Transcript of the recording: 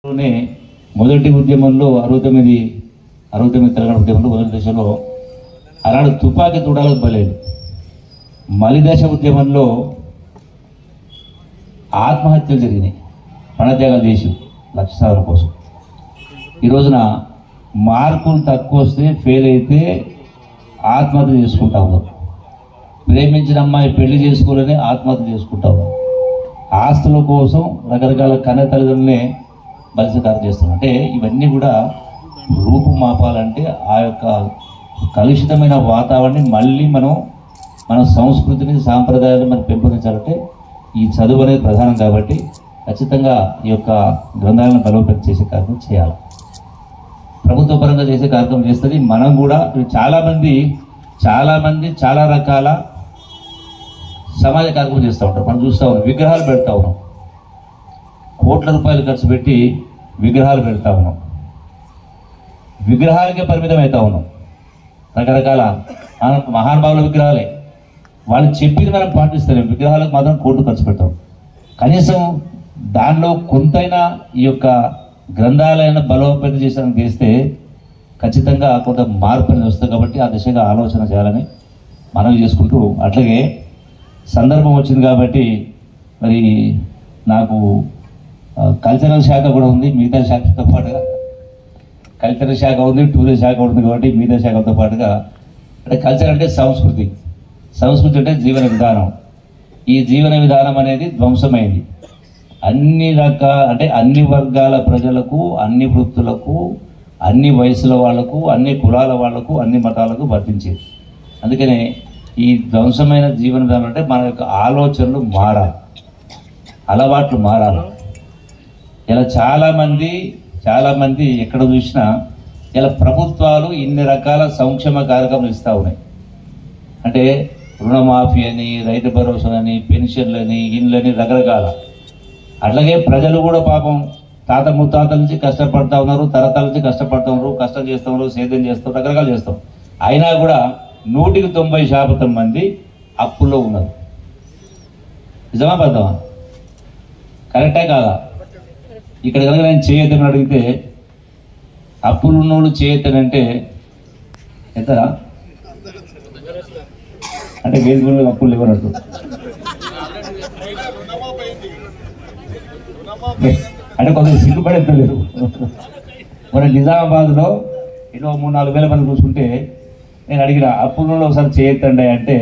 మొదటి ఉద్యమంలో 69 తెలంగాణ ఉద్యమంలో మొదటి దశలో అలాంటి తుపాకీ తూడాలకు బలేదు. మలిదశ ఉద్యమంలో ఆత్మహత్యలు జరిగినాయి, ప్రాణత్యాగాలు చేసి లక్ష సాధన కోసం. ఈ రోజున మార్కులు తక్కువ వస్తే ఫెయిల్ అయితే ఆత్మహత్య చేసుకుంటా ఉన్నారు. ప్రేమించిన అమ్మాయి పెళ్లి చేసుకోవాలని ఆత్మహత్య చేసుకుంటా ఉన్నారు. ఆస్తుల కోసం రకరకాల కన్న తల్లిదండ్రులనే బలిసకారం చేస్తున్నాం. అంటే ఇవన్నీ కూడా రూపుమాపాలంటే ఆ యొక్క కలుషితమైన వాతావరణాన్ని మళ్ళీ మన సంస్కృతిని సాంప్రదాయాలను మనం పెంపొందించాలంటే ఈ చదువు అనేది ప్రధానం. కాబట్టి ఖచ్చితంగా ఈ యొక్క గ్రంథాలను బలోపేతం చేసే కార్యక్రమం చేయాలి. ప్రభుత్వ పరంగా చేసే కార్యక్రమం చేస్తుంది. మనం కూడా చాలామంది చాలా రకాల సమాజ కార్యక్రమం చేస్తూ ఉంటారు. మనం చూస్తూ ఉన్నాం, విగ్రహాలు పెడతా ఉన్నాం, కోట్ల రూపాయలు ఖర్చు పెట్టి విగ్రహాలు పెడతా ఉన్నాం, విగ్రహాలకే పరిమితం అవుతా ఉన్నాం. రకరకాల మహానుభావుల విగ్రహాలే, వాళ్ళు చెప్పింది మనం పాటిస్తలేం, విగ్రహాలకు మాత్రం కోట్లు ఖర్చు పెడతాం. కనీసం దానిలో కొంతైనా ఈ యొక్క గ్రంథాలయాన్ని బలోపేతం చేసేందుకు చేస్తే ఖచ్చితంగా కొంత మార్పు అనేది వస్తుంది. కాబట్టి ఆ దిశగా ఆలోచన చేయాలని మనవి చేసుకుంటూ, అట్లాగే సందర్భం వచ్చింది కాబట్టి మరి నాకు కల్చరల్ శాఖ కూడా ఉంది, మిగతా శాఖతో పాటుగా కల్చరల్ శాఖ ఉంది, టూరిజం శాఖ ఉంది. కాబట్టి మిగతా శాఖతో పాటుగా అంటే కల్చర్ అంటే సంస్కృతి అంటే జీవన విధానం. ఈ జీవన విధానం అనేది ధ్వంసమైంది. అన్ని వర్గాల ప్రజలకు, అన్ని వృత్తులకు, అన్ని వయసుల వాళ్లకు, అన్ని కులాల వాళ్లకు, అన్ని మతాలకు వర్తించేది. అందుకనే ఈ ధ్వంసమైన జీవన విధానం అంటే మన యొక్క ఆలోచనలు మారాలి, అలవాట్లు మారాలి. ఇలా చాలామంది ఎక్కడ చూసినా ఇలా ప్రభుత్వాలు ఇన్ని రకాల సంక్షేమ కార్యక్రమాలు ఇస్తూ ఉన్నాయి. అంటే రుణమాఫీ అని, రైతు భరోసా అని, పెన్షన్లని, ఇండ్లని, రకరకాల. అట్లాగే ప్రజలు కూడా పాపం తాత ముత్తాతల నుంచి కష్టపడతా ఉన్నారు, తరతరాల నుంచి కష్టపడతా ఉన్నారు, కష్టం చేస్తూ ఉన్నారు, సేద్యం చేస్తాం, రకరకాలు చేస్తాం. అయినా కూడా 100కి 90% మంది అప్పుల్లో ఉన్నారు. నిజమా బద్దమా? కరెక్టే కాదా? ఇక్కడ కనుక నేను చేయొద్దని అడిగితే అప్పులు ఉన్నోళ్ళు చేయొద్దనంటే ఎంతరా? అంటే వేదికల్లో అప్పులు ఇవ్వనట్టు. అంటే కొందరు సిగ్గుపడేద్దలేరు. మన నిజామాబాద్లో ఏదో 3-4 వేల మంది కూర్చుంటే నేను అడిగిన అప్పులలో ఒకసారి చేయొద్దండి అంటే